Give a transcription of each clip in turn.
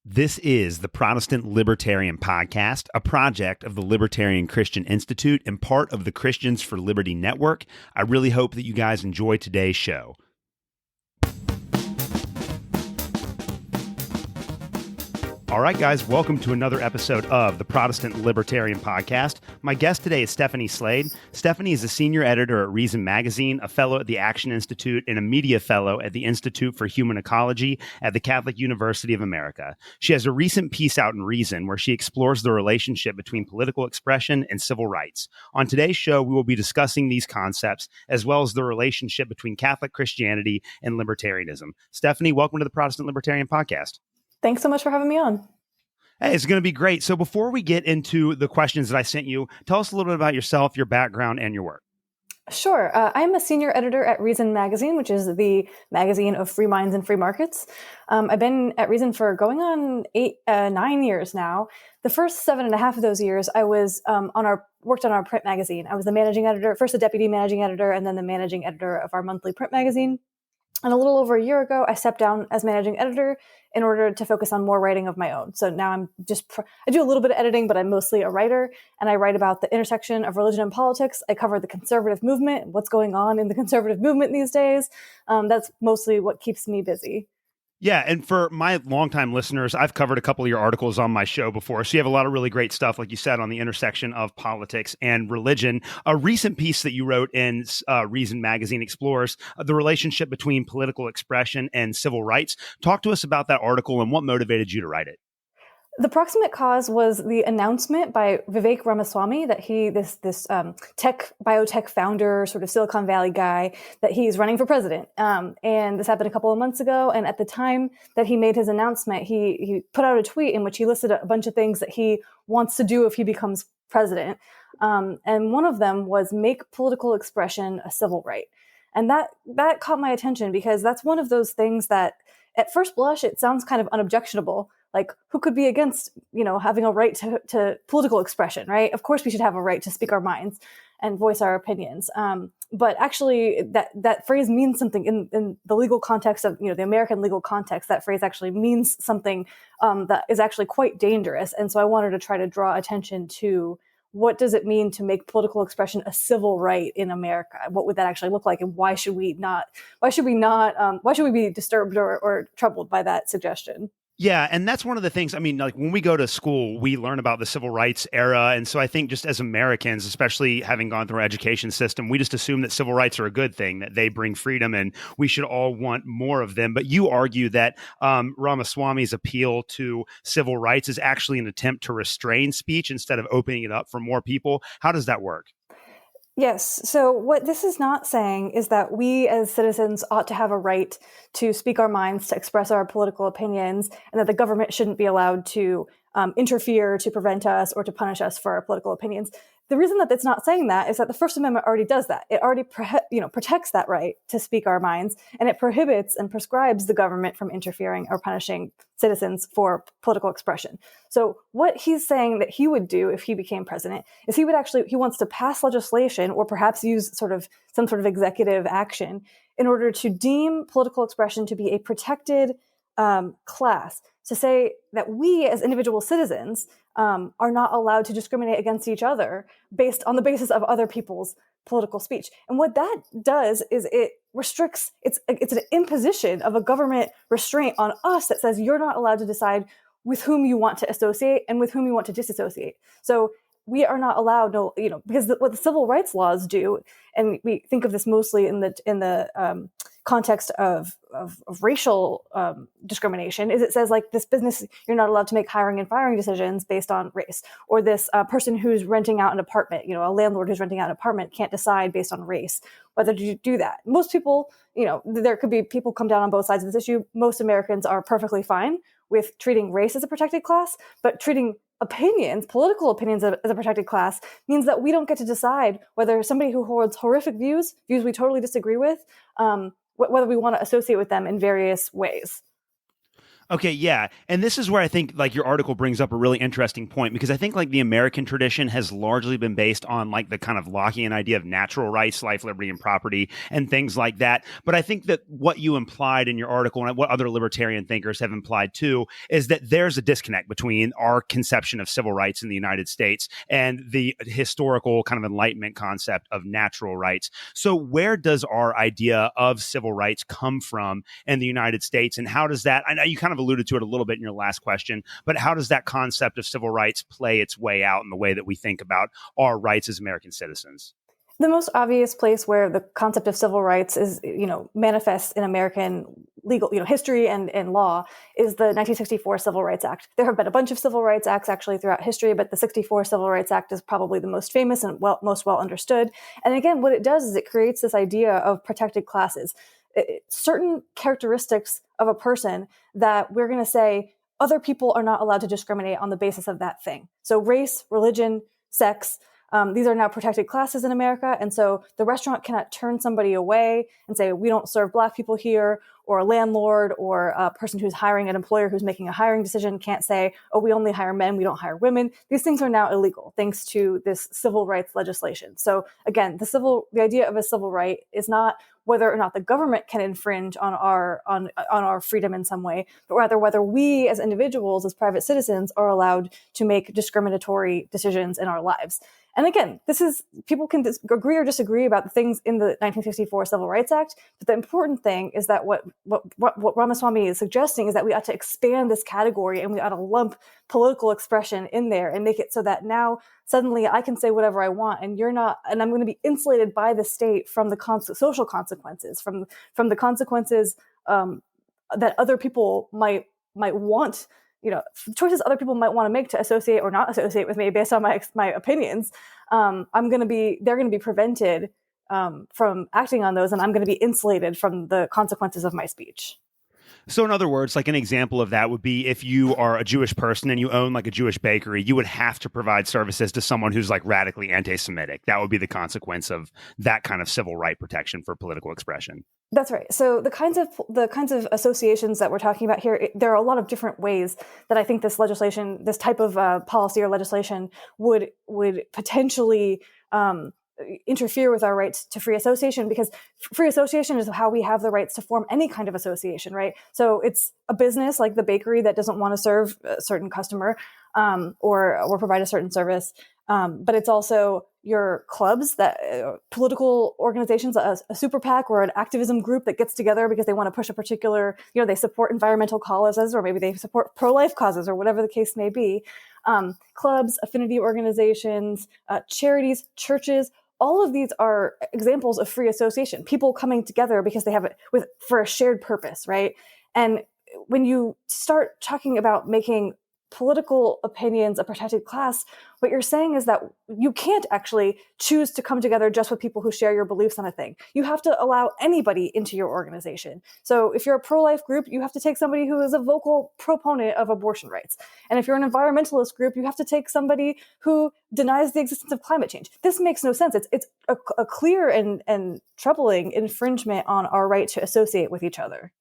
This is the Protestant Libertarian Podcast, a project of the Libertarian Christian Institute and part of the Christians for Liberty Network. I really hope that you guys enjoy today's show. All right, guys, welcome to another episode of the Protestant Libertarian Podcast. My guest today is Stephanie Slade. Stephanie is a senior editor at Reason Magazine, a fellow at the Action Institute, and a media fellow at the Institute for Human Ecology at the Catholic University of America. She has a recent piece out in Reason where she explores the relationship between political expression and civil rights. On today's show, we will be discussing these concepts as well as the relationship between Catholic Christianity and libertarianism. Stephanie, welcome to the Protestant Libertarian Podcast. Thanks so much for having me on. Hey, it's going to be great. So before we get into the questions that I sent you, tell us a little bit about yourself, your background, and your work. Sure. I'm a senior editor at Reason Magazine, which is the magazine of free minds and free markets. I've been at Reason for going on 9 years now. The first 7.5 of those years, I was worked on our print magazine. I was the managing editor, first the deputy managing editor, and then the managing editor of our monthly print magazine. And a little over a year ago, I stepped down as managing editor in order to focus on more writing of my own. So now I do a little bit of editing, but I'm mostly a writer, and I write about the intersection of religion and politics. I cover the conservative movement, what's going on in the conservative movement these days. That's mostly what keeps me busy. Yeah, and for my longtime listeners, I've covered a couple of your articles on my show before, so you have a lot of really great stuff, like you said, on the intersection of politics and religion. A recent piece that you wrote in Reason Magazine explores the relationship between political expression and civil rights. Talk to us about that article and what motivated you to write it. The proximate cause was the announcement by Vivek Ramaswamy that this biotech founder, sort of Silicon Valley guy, that he's running for president. And this happened a couple of months ago. And at the time that he made his announcement, he put out a tweet in which he listed a bunch of things that he wants to do if he becomes president. And one of them was make political expression a civil right. And that caught my attention because that's one of those things that at first blush, it sounds kind of unobjectionable. Like, who could be against, having a right to political expression, right? Of course, we should have a right to speak our minds and voice our opinions. But actually, that phrase means something in the legal context of, the American legal context. That phrase actually means something that is actually quite dangerous. And so I wanted to try to draw attention to what does it mean to make political expression a civil right in America? What would that actually look like? And why should we be disturbed or troubled by that suggestion? Yeah, and that's one of the things, like when we go to school, we learn about the civil rights era. And so I think just as Americans, especially having gone through our education system, we just assume that civil rights are a good thing, that they bring freedom and we should all want more of them. But you argue that Ramaswamy's appeal to civil rights is actually an attempt to restrain speech instead of opening it up for more people. How does that work? Yes. So what this is not saying is that we as citizens ought to have a right to speak our minds, to express our political opinions, and that the government shouldn't be allowed to interfere, to prevent us, or to punish us for our political opinions. The reason that it's not saying that is that the First Amendment already does that. It already protects that right to speak our minds, and it prohibits and prescribes the government from interfering or punishing citizens for political expression. So what he's saying that he would do if he became president is he wants to pass legislation or perhaps use some sort of executive action in order to deem political expression to be a protected class, to say that we as individual citizens are not allowed to discriminate against each other based on the basis of other people's political speech. And what that does is it restricts, it's an imposition of a government restraint on us that says you're not allowed to decide with whom you want to associate and with whom you want to disassociate. So we are not allowed, because what the civil rights laws do, and we think of this mostly in the context of racial discrimination, is it says like this business, you're not allowed to make hiring and firing decisions based on race, or this person who's renting out an apartment, a landlord who's renting out an apartment can't decide based on race whether to do that. Most people, there could be people come down on both sides of this issue. Most Americans are perfectly fine with treating race as a protected class, but treating political opinions as a protected class means that we don't get to decide whether somebody who holds horrific views we totally disagree with, whether we want to associate with them in various ways. Okay, yeah. And this is where I think like your article brings up a really interesting point because I think like the American tradition has largely been based on like the kind of Lockean idea of natural rights, life, liberty, and property and things like that. But I think that what you implied in your article and what other libertarian thinkers have implied too is that there's a disconnect between our conception of civil rights in the United States and the historical kind of Enlightenment concept of natural rights. So where does our idea of civil rights come from in the United States, and how does that, I know you kind of alluded to it a little bit in your last question, but how does that concept of civil rights play its way out in the way that we think about our rights as American citizens? The most obvious place where the concept of civil rights is, manifests in American legal, history and law is the 1964 Civil Rights Act. There have been a bunch of civil rights acts actually throughout history, but the 64 Civil Rights Act is probably the most famous and most well understood. And again, what it does is it creates this idea of protected classes. Certain characteristics of a person that we're going to say other people are not allowed to discriminate on the basis of that thing. So race, religion, sex, these are now protected classes in America. And so the restaurant cannot turn somebody away and say, we don't serve Black people here, or a landlord or a person who's hiring an employer who's making a hiring decision can't say, oh, we only hire men, we don't hire women. These things are now illegal thanks to this civil rights legislation. So again, the idea of a civil right is not whether or not the government can infringe on our freedom in some way, but rather whether we as individuals, as private citizens, are allowed to make discriminatory decisions in our lives. And again, people can agree or disagree about the things in the 1964 Civil Rights Act, but the important thing is that what Ramaswamy is suggesting is that we ought to expand this category and we ought to lump political expression in there and make it so that now suddenly I can say whatever I want and you're not, and I'm going to be insulated by the state from the social consequences, from the consequences that other people might want, choices other people might want to make to associate or not associate with me based on my opinions. They're going to be prevented from acting on those, and I'm going to be insulated from the consequences of my speech. So in other words, like an example of that would be if you are a Jewish person and you own like a Jewish bakery, you would have to provide services to someone who's like radically anti-Semitic. That would be the consequence of that kind of civil right protection for political expression. That's right. So the kinds of associations that we're talking about here, there are a lot of different ways that I think this legislation, this type of policy or legislation would potentially interfere with our rights to free association, because free association is how we have the rights to form any kind of association, right? So it's a business like the bakery that doesn't want to serve a certain customer or provide a certain service. But it's also your clubs, that political organizations, a super PAC or an activism group that gets together because they want to push a particular, they support environmental causes, or maybe they support pro-life causes, or whatever the case may be. Clubs, affinity organizations, charities, churches, all of these are examples of free association, people coming together because they have it for a shared purpose, right? And when you start talking about making political opinions a protected class, what you're saying is that you can't actually choose to come together just with people who share your beliefs on a thing. You have to allow anybody into your organization. So if you're a pro-life group, you have to take somebody who is a vocal proponent of abortion rights. And if you're an environmentalist group, you have to take somebody who denies the existence of climate change. This makes no sense. It's a clear and troubling infringement on our right to associate with each other.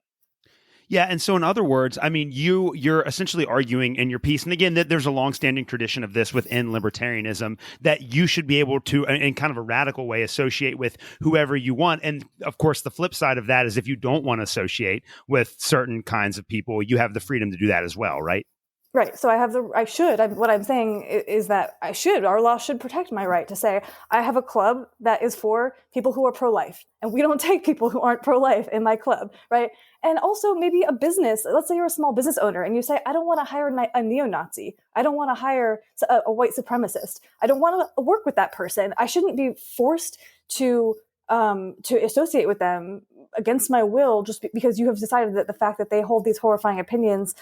Yeah, and so in other words, I mean, you're essentially arguing in your piece, and again, that there's a longstanding tradition of this within libertarianism, that you should be able to, in kind of a radical way, associate with whoever you want. And of course, the flip side of that is if you don't want to associate with certain kinds of people, you have the freedom to do that as well, right? Right. So what I'm saying is that our law should protect my right to say, I have a club that is for people who are pro-life, and we don't take people who aren't pro-life in my club, right? And also maybe a business, let's say you're a small business owner and you say, I don't want to hire a neo-Nazi. I don't want to hire a white supremacist. I don't want to work with that person. I shouldn't be forced to associate with them against my will just because you have decided that the fact that they hold these horrifying opinions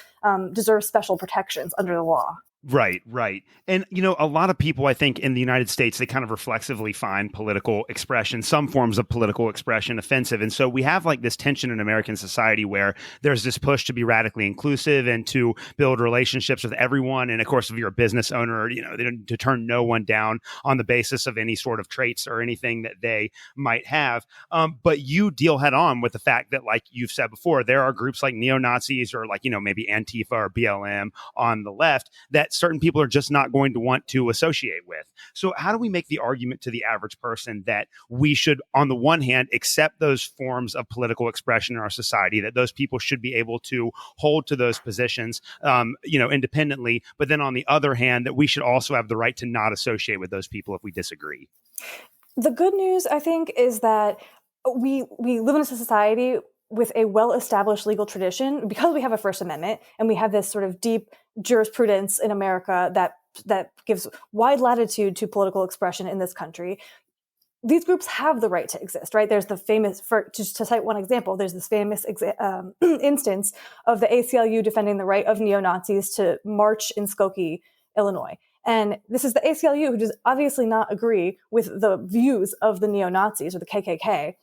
deserves special protections under the law. Right, right. And, a lot of people, I think, in the United States, they kind of reflexively find political expression, some forms of political expression offensive. And so we have like this tension in American society where there's this push to be radically inclusive and to build relationships with everyone. And of course, if you're a business owner, to turn no one down on the basis of any sort of traits or anything that they might have. But you deal head on with the fact that, like you've said before, there are groups like neo-Nazis or like, maybe Antifa or BLM on the left that certain people are just not going to want to associate with. So how do we make the argument to the average person that we should, on the one hand, accept those forms of political expression in our society, that those people should be able to hold to those positions, independently, but then on the other hand, that we should also have the right to not associate with those people if we disagree? The good news, I think, is that we live in a society with a well-established legal tradition because we have a First Amendment and we have this sort of deep jurisprudence in America that gives wide latitude to political expression in this country. These groups have the right to exist, right? There's the famous, to cite one example, there's this famous instance of the ACLU defending the right of neo-Nazis to march in Skokie, Illinois. And this is the ACLU who does obviously not agree with the views of the neo-Nazis or the KKK.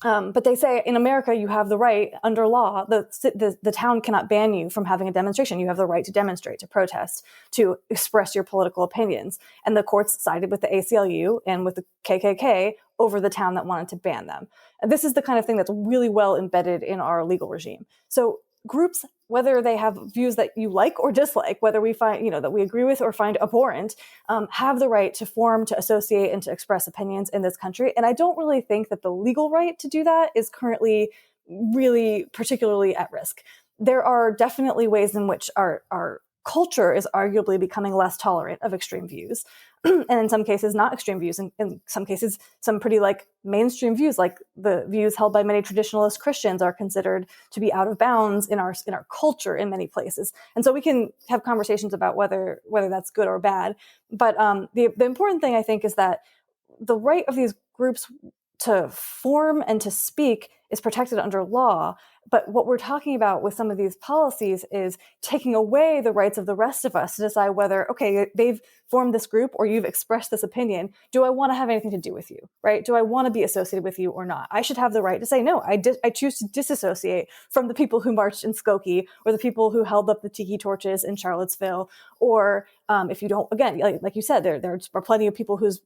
But they say in America, you have the right under law, the town cannot ban you from having a demonstration. You have the right to demonstrate, to protest, to express your political opinions. And the courts sided with the ACLU and with the KKK over the town that wanted to ban them. And this is the kind of thing that's really well embedded in our legal regime. So groups, whether they have views that you like or dislike, whether we find, that we agree with or find abhorrent, have the right to form, to associate, and to express opinions in this country. And I don't really think that the legal right to do that is currently really particularly at risk. There are definitely ways in which our culture is arguably becoming less tolerant of extreme views. And in some cases, not extreme views. In some cases, some pretty mainstream views, like the views held by many traditionalist Christians, are considered to be out of bounds in our culture in many places. And so we can have conversations about whether that's good or bad. But the important thing, I think, is that the right of these groups to form and to speak is protected under law. But what we're talking about with some of these policies is taking away the rights of the rest of us to decide whether, okay, they've formed this group or you've expressed this opinion. Do I want to have anything to do with you, right? Do I want to be associated with you or not? I should have the right to say, no, I choose to disassociate from the people who marched in Skokie or the people who held up the tiki torches in Charlottesville. Or if you don't, again, like you said, there are plenty of people whose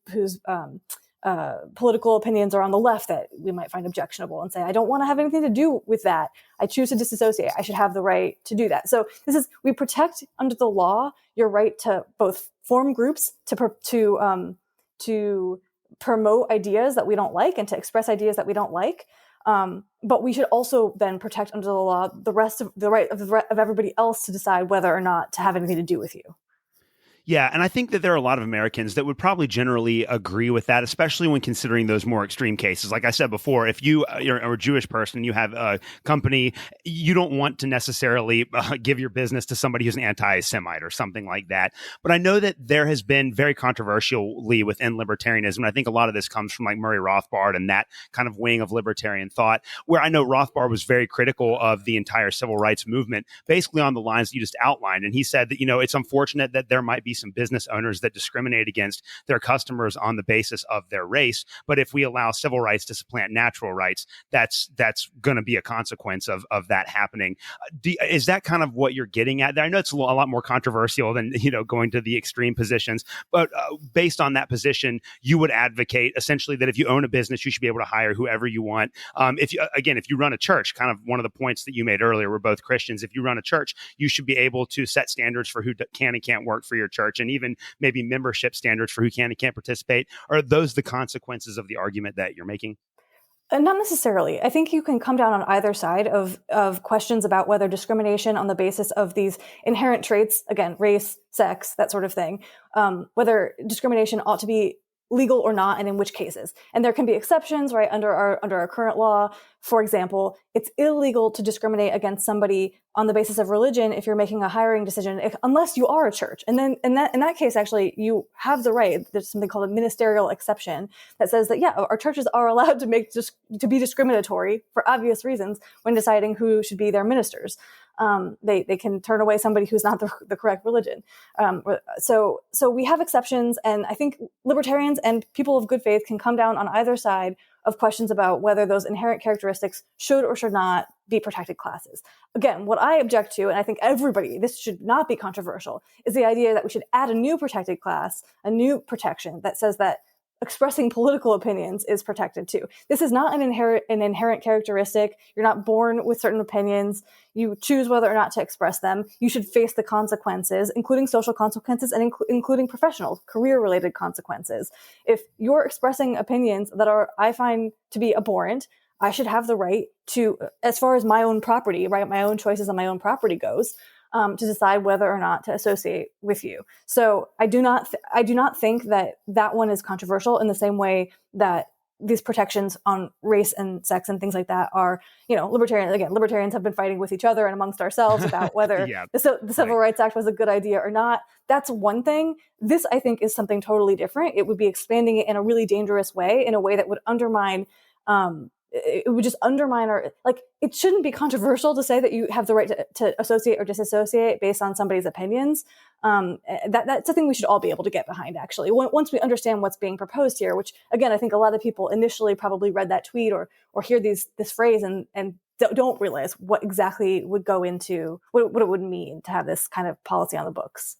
political opinions are on the left that we might find objectionable and say, I don't want to have anything to do with that. I choose to disassociate. I should have the right to do that. So we protect under the law your right to both form groups to promote ideas that we don't like and to express ideas that we don't like. But we should also then protect under the law the right of everybody else to decide whether or not to have anything to do with you. Yeah, and I think that there are a lot of Americans that would probably generally agree with that, especially when considering those more extreme cases. Like I said before, if you're a Jewish person, you have a company, you don't want to necessarily give your business to somebody who's an anti-Semite or something like that. But I know that there has been very controversially within libertarianism, and I think a lot of this comes from like Murray Rothbard and that kind of wing of libertarian thought, where I know Rothbard was very critical of the entire civil rights movement, basically on the lines that you just outlined. And he said that, it's unfortunate that there might be some business owners that discriminate against their customers on the basis of their race. But if we allow civil rights to supplant natural rights, that's going to be a consequence of that happening. Is that kind of what you're getting at there? I know it's a lot more controversial than, going to the extreme positions, but based on that position, you would advocate essentially that if you own a business, you should be able to hire whoever you want. If you run a church, kind of one of the points that you made earlier, we're both Christians. If you run a church, you should be able to set standards for who can and can't work for your church, and even maybe membership standards for who can and can't participate. Are those the consequences of the argument that you're making? Not necessarily. I think you can come down on either side of questions about whether discrimination on the basis of these inherent traits, again, race, sex, that sort of thing, whether discrimination ought to be legal or not, and in which cases. And there can be exceptions, right? Under our current law, for example, it's illegal to discriminate against somebody on the basis of religion if you're making a hiring decision, unless you are a church. And then in that case, actually, you have the right. There's something called a ministerial exception that says that, yeah, our churches are allowed to be discriminatory for obvious reasons when deciding who should be their ministers. They can turn away somebody who's not the correct religion. So we have exceptions, and I think libertarians and people of good faith can come down on either side of questions about whether those inherent characteristics should or should not be protected classes. Again, what I object to, and I think everybody, this should not be controversial, is the idea that we should add a new protected class, a new protection that says that expressing political opinions is protected too. This is not an inherent characteristic. You're not born with certain opinions. You choose whether or not to express them. You should face the consequences, including social consequences and including professional, career-related consequences. If you're expressing opinions that I find to be abhorrent, I should have the right to, as far as my own property, right, my own choices on my own property goes, to decide whether or not to associate with you. So I do not think that one is controversial in the same way that these protections on race and sex and things like that are, libertarians have been fighting with each other and amongst ourselves about whether the Civil Rights Act was a good idea or not. That's one thing. This, I think, is something totally different. It would be expanding it in a really dangerous way, in a way that would undermine it would just undermine it shouldn't be controversial to say that you have the right to associate or disassociate based on somebody's opinions. That's a thing we should all be able to get behind, actually, once we understand what's being proposed here, which, again, I think a lot of people initially probably read that tweet or hear this phrase and don't realize what exactly would go into what it would mean to have this kind of policy on the books.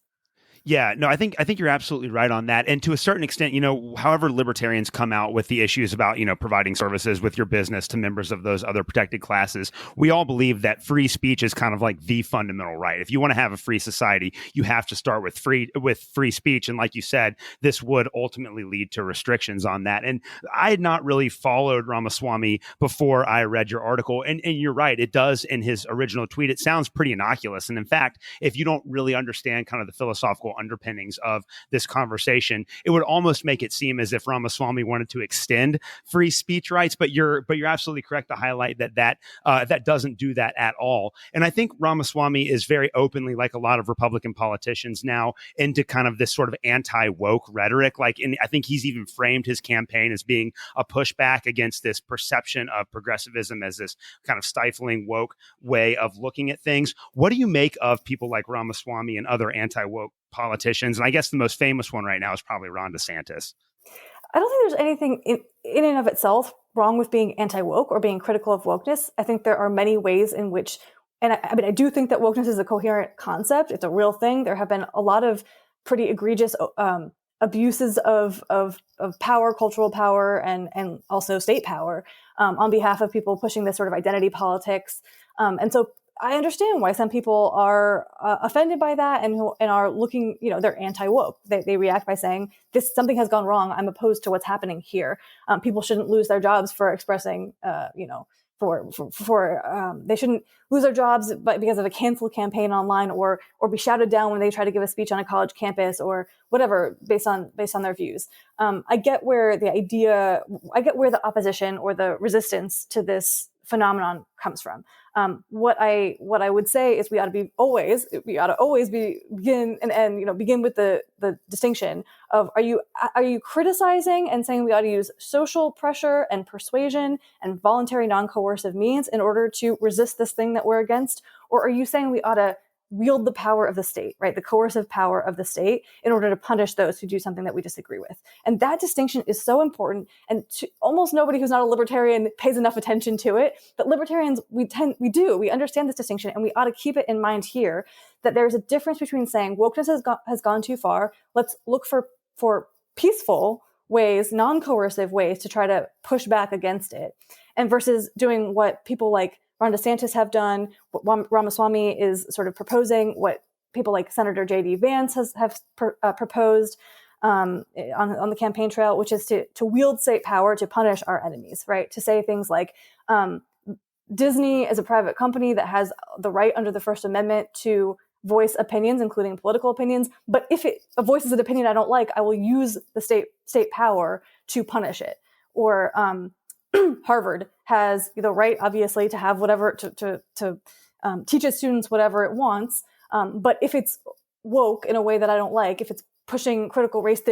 Yeah, no, I think you're absolutely right on that. And to a certain extent, however libertarians come out with the issues about, providing services with your business to members of those other protected classes, we all believe that free speech is kind of like the fundamental right. If you want to have a free society, you have to start with free speech. And like you said, this would ultimately lead to restrictions on that. And I had not really followed Ramaswamy before I read your article. And you're right, it does, in his original tweet, it sounds pretty innocuous. And in fact, if you don't really understand kind of the philosophical underpinnings of this conversation, it would almost make it seem as if Ramaswamy wanted to extend free speech rights. But you're absolutely correct to highlight that doesn't do that at all. And I think Ramaswamy is very openly, like a lot of Republican politicians now, into kind of this sort of anti-woke rhetoric. And I think he's even framed his campaign as being a pushback against this perception of progressivism as this kind of stifling woke way of looking at things. What do you make of people like Ramaswamy and other anti-woke politicians? And I guess the most famous one right now is probably Ron DeSantis. I don't think there's anything in and of itself wrong with being anti-woke or being critical of wokeness. I think there are many ways in which, and I do think that wokeness is a coherent concept. It's a real thing. There have been a lot of pretty egregious abuses of power, cultural power, and also state power on behalf of people pushing this sort of identity politics. And so I understand why some people are offended by that and are looking, they're anti-woke. They react by saying, something has gone wrong. I'm opposed to what's happening here. People shouldn't lose their jobs for expressing, they shouldn't lose their jobs because of a cancel campaign online or be shouted down when they try to give a speech on a college campus or whatever based on their views. I get where the opposition or the resistance to this phenomenon comes from. What I would say is we ought to always begin with the distinction of are you criticizing and saying we ought to use social pressure and persuasion and voluntary non-coercive means in order to resist this thing that we're against, or are you saying we ought to wield the power of the state, right? The coercive power of the state in order to punish those who do something that we disagree with. And that distinction is so important. And almost nobody who's not a libertarian pays enough attention to it. But libertarians, we understand this distinction, and we ought to keep it in mind here that there's a difference between saying wokeness has gone too far. Let's look for peaceful ways, non-coercive ways to try to push back against it, and versus doing what people like Ron DeSantis have done, what Ramaswamy is sort of proposing, what people like Senator J.D. Vance have proposed on the campaign trail, which is to wield state power to punish our enemies, right? To say things like Disney is a private company that has the right under the First Amendment to voice opinions, including political opinions. But if it voices an opinion I don't like, I will use the state power to punish it. Or Harvard has the right, obviously, to have whatever to teach its students whatever it wants. But if it's woke in a way that I don't like, if it's pushing critical race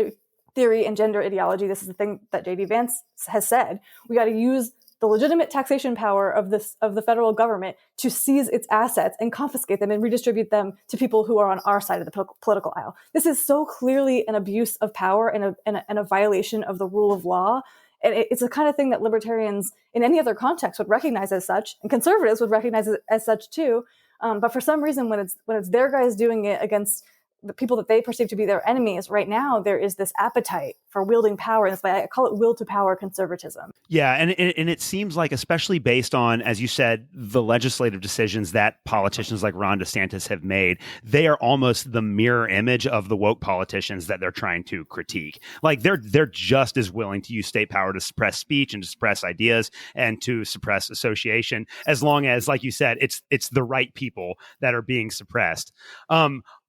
theory and gender ideology, this is the thing that J.D. Vance has said. We got to use the legitimate taxation power of the federal government to seize its assets and confiscate them and redistribute them to people who are on our side of the political aisle. This is so clearly an abuse of power and a violation of the rule of law. And it's the kind of thing that libertarians in any other context would recognize as such, and conservatives would recognize it as such too. But for some reason, when it's their guys doing it against the people that they perceive to be their enemies, right now there is this appetite for wielding power. And that's why I call it will to power conservatism. Yeah, and it seems like, especially based on, as you said, the legislative decisions that politicians like Ron DeSantis have made, they are almost the mirror image of the woke politicians that they're trying to critique. Like they're just as willing to use state power to suppress speech and to suppress ideas and to suppress association, as long as, like you said, it's the right people that are being suppressed.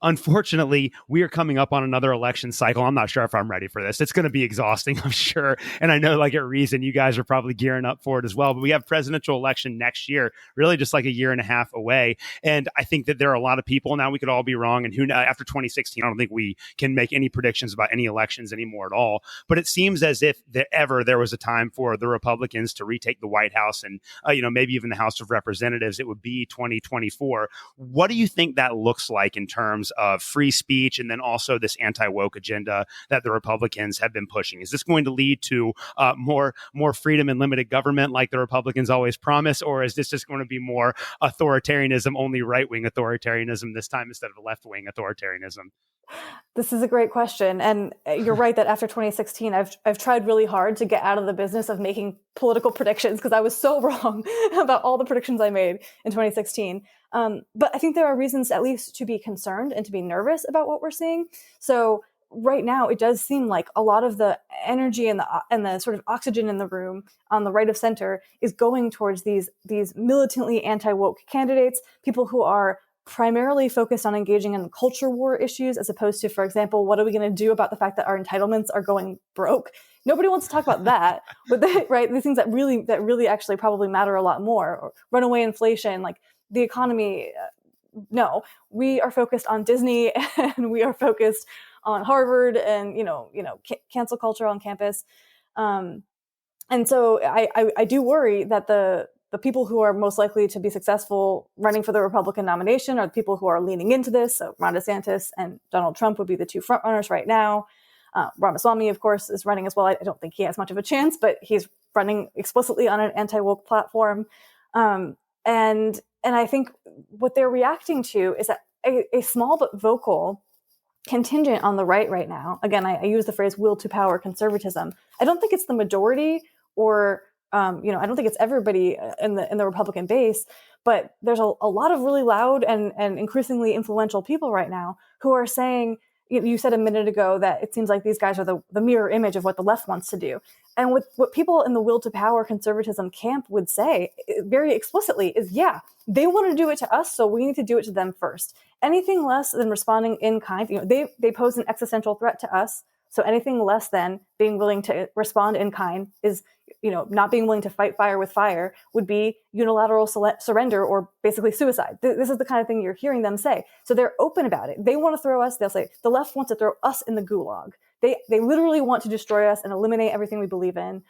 Unfortunately, we are coming up on another election cycle. I'm not sure if I'm ready for this. It's going to be exhausting, I'm sure. And I know, like at Reason, you guys are probably gearing up for it as well. But we have presidential election next year, really just like a year and a half away. And I think that there are a lot of people now. We could all be wrong. And after 2016, I don't think we can make any predictions about any elections anymore at all. But it seems as if there was a time for the Republicans to retake the White House and maybe even the House of Representatives. It would be 2024. What do you think that looks like in terms of free speech and then also this anti-woke agenda that the Republicans have been pushing? Is this going to lead to more freedom and limited government like the Republicans always promise, or is this just going to be more authoritarianism, only right-wing authoritarianism this time instead of left-wing authoritarianism? This is a great question. And you're right that after 2016, I've tried really hard to get out of the business of making political predictions because I was so wrong about all the predictions I made in 2016. But I think there are reasons at least to be concerned and to be nervous about what we're seeing. So right now, it does seem like a lot of the energy and the sort of oxygen in the room on the right of center is going towards these militantly anti-woke candidates, people who are primarily focused on engaging in culture war issues, as opposed to, for example, what are we going to do about the fact that our entitlements are going broke? Nobody wants to talk about that, but right, the things that really actually probably matter a lot more, or runaway inflation, like the economy. No, we are focused on Disney and we are focused on Harvard and cancel culture on campus. And so I do worry that the people who are most likely to be successful running for the Republican nomination are the people who are leaning into this. So Ron DeSantis and Donald Trump would be the two frontrunners right now. Ramaswamy, of course, is running as well. I don't think he has much of a chance, but he's running explicitly on an anti-woke platform. And I think what they're reacting to is that a small but vocal contingent on the right now, again, I use the phrase will to power conservatism. I don't think it's the majority or I don't think it's everybody in the Republican base, but there's a lot of really loud and increasingly influential people right now who are saying, you said a minute ago that it seems like these guys are the mirror image of what the left wants to do. And what people in the will to power conservatism camp would say very explicitly is, yeah, they want to do it to us, so we need to do it to them first. Anything less than responding in kind, they pose an existential threat to us. So anything less than being willing to respond in kind is, not being willing to fight fire with fire would be unilateral surrender or basically suicide. This is the kind of thing you're hearing them say. So they're open about it. They want to throw us, they'll say, the left wants to throw us in the gulag. They literally want to destroy us and eliminate everything we believe in.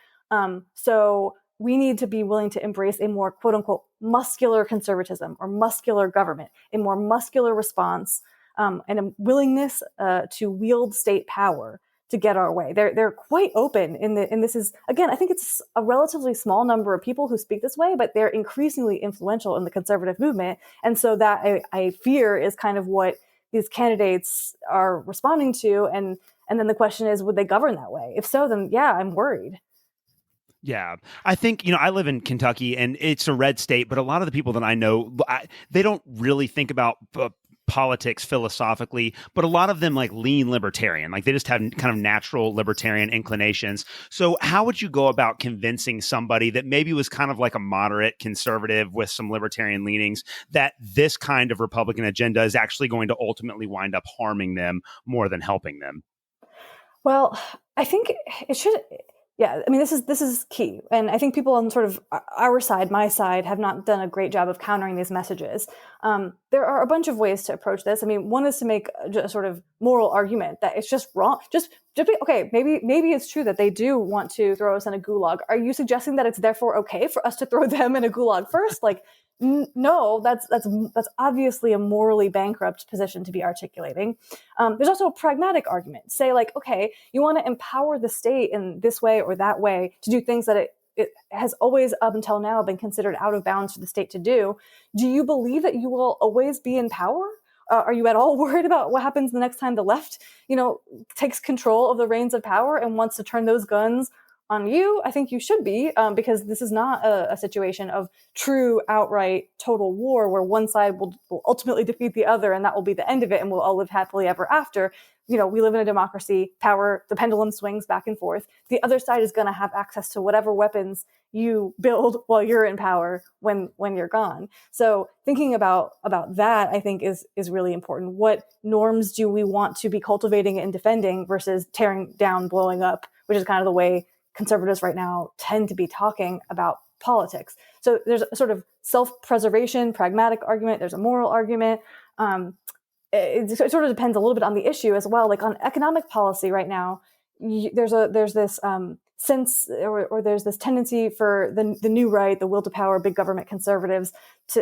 So we need to be willing to embrace a more quote unquote muscular conservatism or muscular government, a more muscular response and a willingness to wield state power to get our way. They're quite open and this is, again, I think it's a relatively small number of people who speak this way, but they're increasingly influential in the conservative movement. And so that I fear is kind of what these candidates are responding to. And then the question is, would they govern that way? If so, then yeah, I'm worried. Yeah, I think, I live in Kentucky and it's a red state, but a lot of the people that I know, they don't really think about politics philosophically, but a lot of them lean libertarian, they just have kind of natural libertarian inclinations. So how would you go about convincing somebody that maybe was kind of like a moderate conservative with some libertarian leanings that this kind of Republican agenda is actually going to ultimately wind up harming them more than helping them? Well, I think it should. Yeah, I mean, this is key, and I think people on sort of our side, my side, have not done a great job of countering these messages. There are a bunch of ways to approach this. I mean, one is to make a sort of moral argument that it's just wrong. Just be, okay, maybe it's true that they do want to throw us in a gulag. Are you suggesting that it's therefore okay for us to throw them in a gulag first? Like, no, that's obviously a morally bankrupt position to be articulating. There's also a pragmatic argument. Say like, okay, you want to empower the state in this way or that way to do things that it has always up until now been considered out of bounds for the state to do. Do you believe that you will always be in power? Are you at all worried about what happens the next time the left, takes control of the reins of power and wants to turn those guns on you? I think you should be, because this is not a situation of true, outright, total war where one side will ultimately defeat the other and that will be the end of it and we'll all live happily ever after. We live in a democracy, power, the pendulum swings back and forth. The other side is going to have access to whatever weapons you build while you're in power when you're gone. So thinking about that, I think is really important. What norms do we want to be cultivating and defending versus tearing down, blowing up, which is kind of the way conservatives right now tend to be talking about politics. So there's a sort of self-preservation, pragmatic argument. There's a moral argument. It sort of depends a little bit on the issue as well. Like on economic policy right now, there's this sense or there's this tendency for the new right, the will to power, big government conservatives,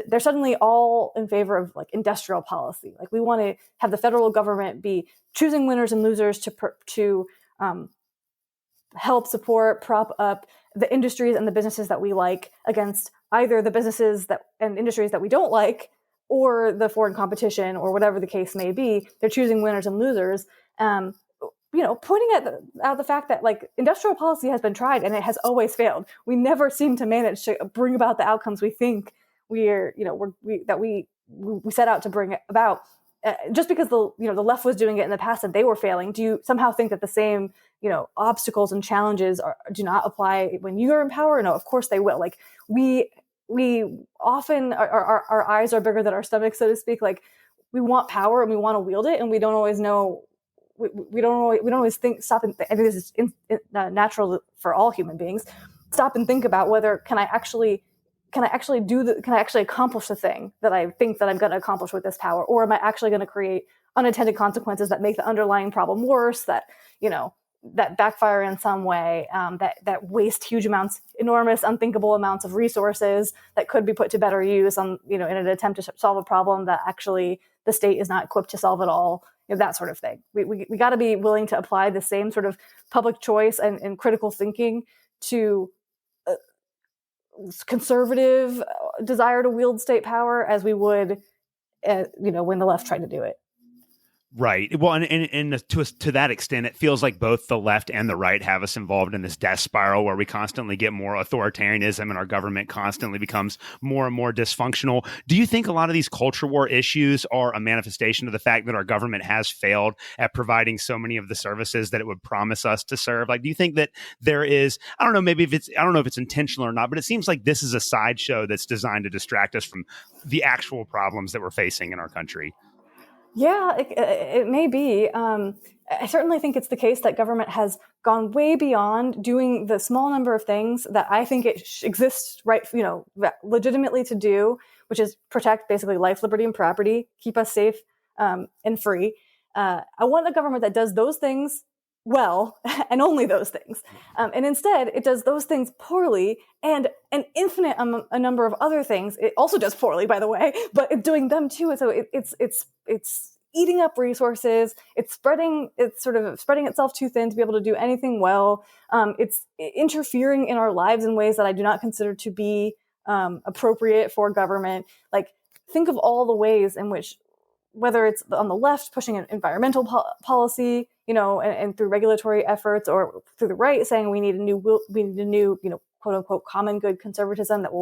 they're suddenly all in favor of like industrial policy. Like we want to have the federal government be choosing winners and losers to help support, prop up the industries and the businesses that we like against either the businesses and industries that we don't like or the foreign competition or whatever the case may be. They're choosing winners and losers. Pointing out the fact that like industrial policy has been tried and it has always failed. We never seem to manage to bring about the outcomes we think we set out to bring about. Just because the left was doing it in the past and they were failing, do you somehow think that the same obstacles and challenges do not apply when you are in power? No, of course they will. Like we often our eyes are bigger than our stomachs, so to speak. Like we want power and we want to wield it, and we don't always know. We don't always stop and think. I think this is natural for all human beings. Stop and think about whether can I actually accomplish the thing that I think that I'm going to accomplish with this power, or am I actually going to create unintended consequences that make the underlying problem worse, that that backfire in some way, that waste huge amounts, enormous, unthinkable amounts of resources that could be put to better use in an attempt to solve a problem that actually the state is not equipped to solve at all. That sort of thing. We got to be willing to apply the same sort of public choice and critical thinking to conservative desire to wield state power as we would, when the left tried to do it. Right. Well, and to that extent, it feels like both the left and the right have us involved in this death spiral where we constantly get more authoritarianism and our government constantly becomes more and more dysfunctional. Do you think a lot of these culture war issues are a manifestation of the fact that our government has failed at providing so many of the services that it would promise us to serve? Like, do you think that there is, I don't know if it's intentional or not, but it seems like this is a sideshow that's designed to distract us from the actual problems that we're facing in our country? Yeah, it may be. I certainly think it's the case that government has gone way beyond doing the small number of things that I think it exists legitimately to do, which is protect basically life, liberty, and property, keep us safe and free. I want a government that does those things well and only those things. And instead, it does those things poorly and an infinite a number of other things. It also does poorly, by the way, but it's doing them too. And so it's eating up resources. It's sort of spreading itself too thin to be able to do anything well. It's interfering in our lives in ways that I do not consider to be appropriate for government. Like, think of all the ways in which, whether it's on the left pushing an environmental policy, and through regulatory efforts, or through the right saying we need a new, quote unquote, common good conservatism that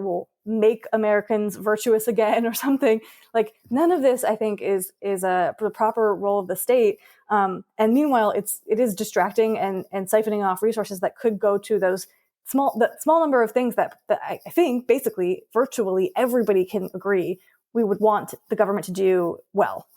will make Americans virtuous again or something. Like, none of this, I think, is the proper role of the state. And meanwhile, it is distracting and siphoning off resources that could go to those small number of things that I think basically virtually everybody can agree we would want the government to do well.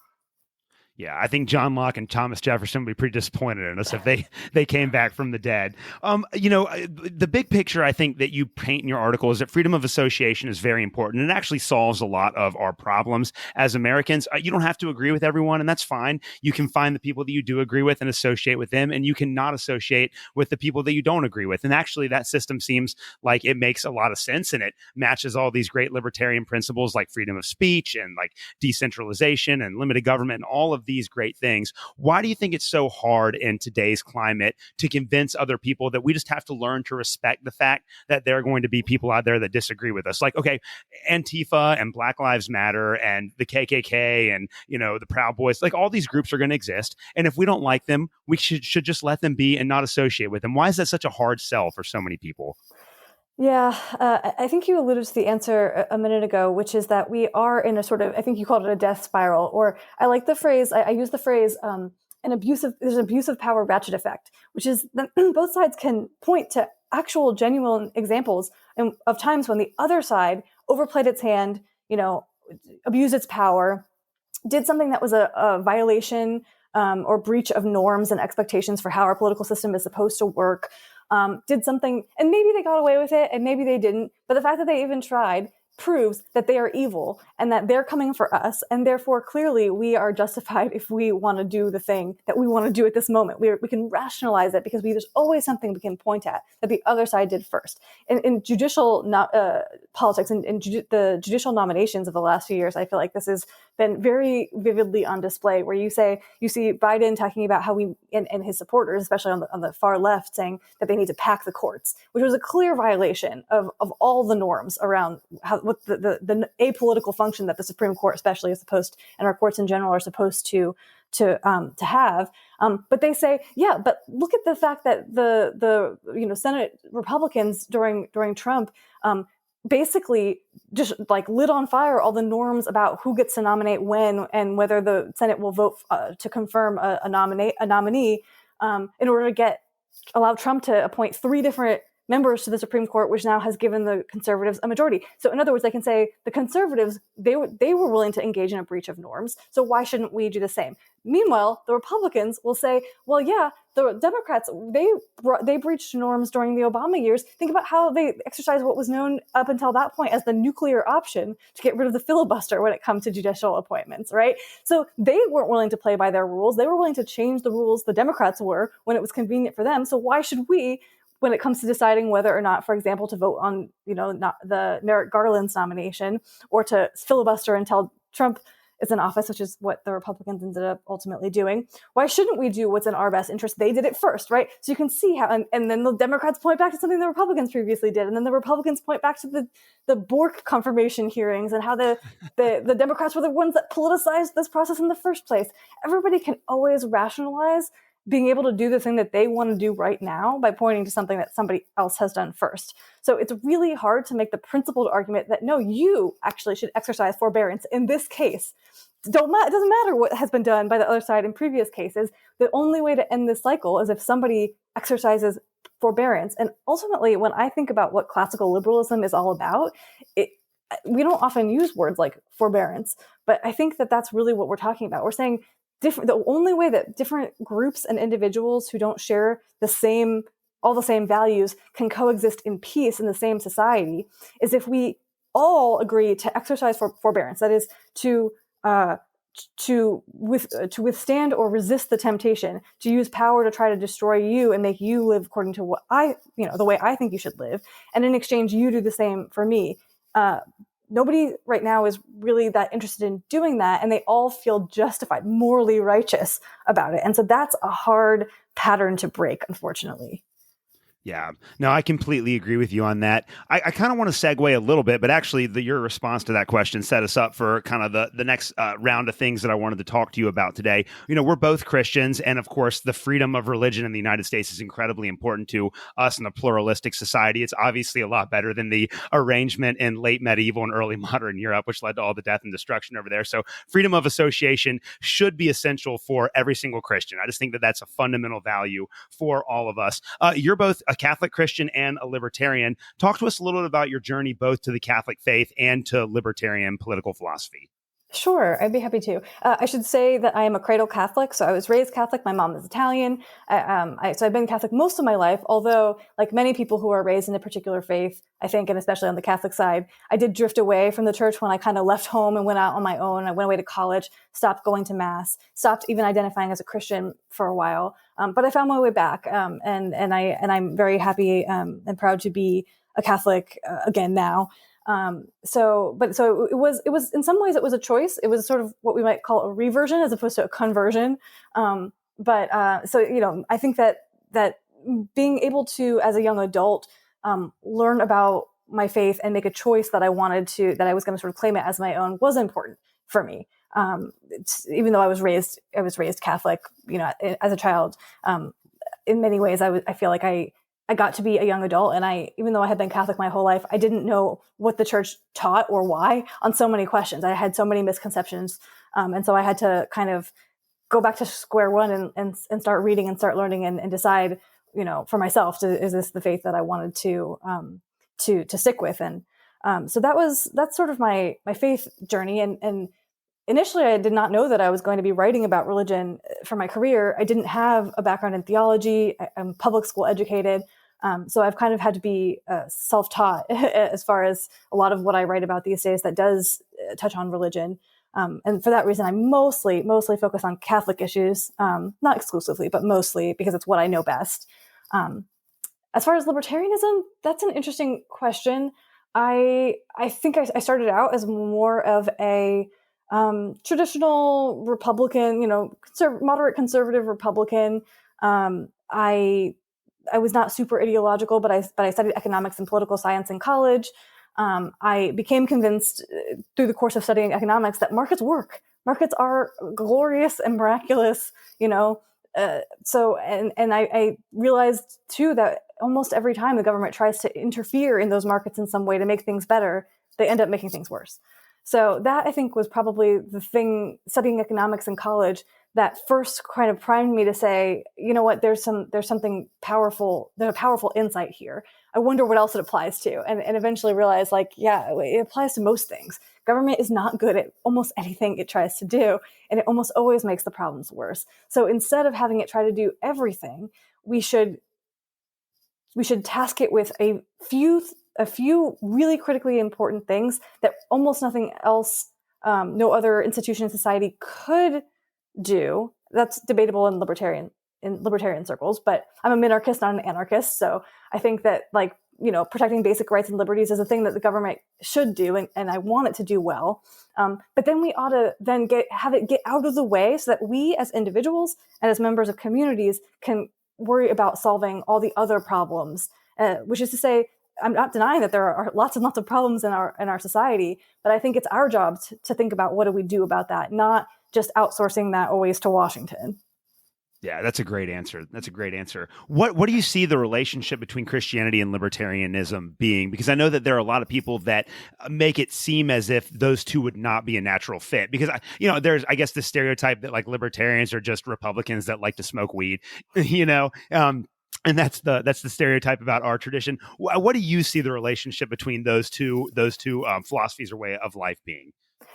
Yeah, I think John Locke and Thomas Jefferson would be pretty disappointed in us if they came back from the dead. The big picture I think that you paint in your article is that freedom of association is very important. And it actually solves a lot of our problems as Americans. You don't have to agree with everyone, and that's fine. You can find the people that you do agree with and associate with them, and you can not associate with the people that you don't agree with. And actually, that system seems like it makes a lot of sense, and it matches all these great libertarian principles like freedom of speech and like decentralization and limited government and all of these great things. Why do you think it's so hard in today's climate to convince other people that we just have to learn to respect the fact that there are going to be people out there that disagree with us? Like, okay, Antifa and Black Lives Matter and the KKK and, the Proud Boys, like all these groups are going to exist. And if we don't like them, we should just let them be and not associate with them. Why is that such a hard sell for so many people? Yeah, I think you alluded to the answer a minute ago, which is that we are in a sort of, I think you called it a death spiral, or I like the phrase, I use the phrase, there's an abusive power ratchet effect, which is that both sides can point to actual genuine examples of times when the other side overplayed its hand, abused its power, did something that was a violation or breach of norms and expectations for how our political system is supposed to work. Did something, and maybe they got away with it, and maybe they didn't. But the fact that they even tried proves that they are evil and that they're coming for us. And therefore, clearly, we are justified if we want to do the thing that we want to do at this moment. We can rationalize it because there's always something we can point at that the other side did first. In judicial politics and the judicial nominations of the last few years, I feel like this has been very vividly on display, where you see Biden talking about how and his supporters, especially on the far left, saying that they need to pack the courts, which was a clear violation of all the norms around what the apolitical function that the Supreme Court especially is supposed, and our courts in general are supposed to have. But they say, yeah, but look at the fact that the Senate Republicans during Trump basically just like lit on fire all the norms about who gets to nominate when and whether the Senate will vote to confirm a nominee in order to allow Trump to appoint 3 different members to the Supreme Court, which now has given the conservatives a majority. So in other words, they can say the conservatives, they were willing to engage in a breach of norms. So why shouldn't we do the same? Meanwhile, the Republicans will say, well, yeah, the Democrats, they breached norms during the Obama years. Think about how they exercised what was known up until that point as the nuclear option to get rid of the filibuster when it comes to judicial appointments, right? So they weren't willing to play by their rules. They were willing to change the rules, the Democrats were, when it was convenient for them. So why should we, when it comes to deciding whether or not, for example, to vote on, not the Merrick Garland's nomination, or to filibuster until Trump is in office, which is what the Republicans ended up ultimately doing. Why shouldn't we do what's in our best interest? They did it first, right? So you can see how, and then the Democrats point back to something the Republicans previously did, and then the Republicans point back to the Bork confirmation hearings and how the Democrats were the ones that politicized this process in the first place. Everybody can always rationalize being able to do the thing that they want to do right now by pointing to something that somebody else has done first. So it's really hard to make the principled argument that, no, you actually should exercise forbearance in this case. It doesn't matter what has been done by the other side in previous cases. The only way to end this cycle is if somebody exercises forbearance. And ultimately, when I think about what classical liberalism is all about, we don't often use words like forbearance, but I think that that's really what we're talking about. We're saying the only way that different groups and individuals who don't share all the same values can coexist in peace in the same society is if we all agree to exercise forbearance. That is to withstand or resist the temptation to use power to try to destroy you and make you live according to what the way I think you should live. And in exchange, you do the same for me. Nobody right now is really that interested in doing that, and they all feel justified, morally righteous about it. And so that's a hard pattern to break, unfortunately. Yeah, no, I completely agree with you on that. I kind of want to segue a little bit, but actually your response to that question set us up for kind of the next round of things that I wanted to talk to you about today. We're both Christians, and of course, the freedom of religion in the United States is incredibly important to us in a pluralistic society. It's obviously a lot better than the arrangement in late medieval and early modern Europe, which led to all the death and destruction over there. So freedom of association should be essential for every single Christian. I just think that that's a fundamental value for all of us. You're both a Catholic Christian and a libertarian. Talk to us a little bit about your journey both to the Catholic faith and to libertarian political philosophy. Sure, I'd be happy to. I should say that I am a cradle Catholic, so I was raised Catholic. My mom is Italian, so I've been Catholic most of my life. Although, like many people who are raised in a particular faith, I think, and especially on the Catholic side, I did drift away from the church when I kind of left home and went out on my own. I went away to college, stopped going to mass, stopped even identifying as a Christian for a while. But I found my way back, and I'm very happy and proud to be a Catholic again now. So it was in some ways it was a choice. It was sort of what we might call a reversion as opposed to a conversion. I think that being able to, as a young adult, learn about my faith and make a choice that I was going to sort of claim it as my own was important for me. Even though I was raised Catholic, as a child, in many ways, I feel like I got to be a young adult, and even though I had been Catholic my whole life, I didn't know what the church taught or why on so many questions. I had so many misconceptions. And so I had to kind of go back to square one and start reading and start learning and decide, for myself, is this the faith that I wanted to stick with? And so that's sort of my faith journey. And initially, I did not know that I was going to be writing about religion for my career. I didn't have a background in theology. I'm public school educated. So I've kind of had to be self-taught as far as a lot of what I write about these days that does touch on religion. And for that reason, I mostly focus on Catholic issues, not exclusively, but mostly because it's what I know best. As far as libertarianism, that's an interesting question. I think I started out as more of a traditional Republican, moderate conservative Republican. I was not super ideological, but I studied economics and political science in college. I became convinced through the course of studying economics that markets work. Markets are glorious and miraculous, I realized too that almost every time the government tries to interfere in those markets in some way to make things better, they end up making things worse. So that, I think, was probably the thing, studying economics in college, that first kind of primed me to say, you know what, there's something powerful, there's a powerful insight here. I wonder what else it applies to. And eventually realized, it applies to most things. Government is not good at almost anything it tries to do, and it almost always makes the problems worse. So instead of having it try to do everything, we should task it with a few really critically important things that almost nothing else, no other institution in society could do. That's debatable in libertarian circles, but I'm a minarchist, not an anarchist. So I think that protecting basic rights and liberties is a thing that the government should do, and I want it to do well. But then we ought to then have it get out of the way so that we as individuals and as members of communities can worry about solving all the other problems, which is to say, I'm not denying that there are lots and lots of problems in our society, but I think it's our job to think about what do we do about that, not just outsourcing that always to Washington. Yeah, that's a great answer. What do you see the relationship between Christianity and libertarianism being? Because I know that there are a lot of people that make it seem as if those two would not be a natural fit. Because there's, I guess, the stereotype that libertarians are just Republicans that like to smoke weed, and that's the stereotype about our tradition. What do you see the relationship between those two philosophies or way of life being?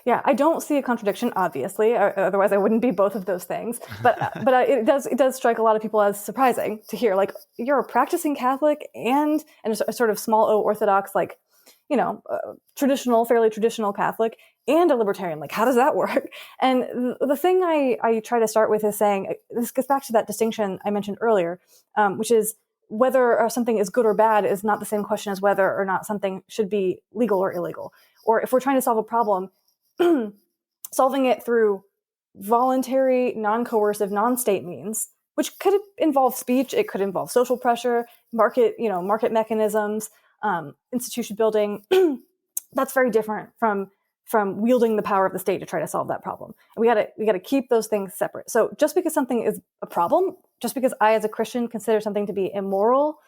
Yeah, I don't see a contradiction, obviously. Otherwise, I wouldn't be both of those things. But it does strike a lot of people as surprising to hear, you're a practicing Catholic and a sort of small O Orthodox, fairly traditional Catholic, and a libertarian. How does that work? And the thing I try to start with is saying, this gets back to that distinction I mentioned earlier, which is whether something is good or bad is not the same question as whether or not something should be legal or illegal. Or if we're trying to solve a problem, solving it through voluntary, non-coercive, non-state means, which could involve speech, it could involve social pressure, market mechanisms, institution building. That's very different from wielding the power of the state to try to solve that problem. And we got to keep those things separate. So just because something is a problem, just because I as a Christian consider something to be immoral,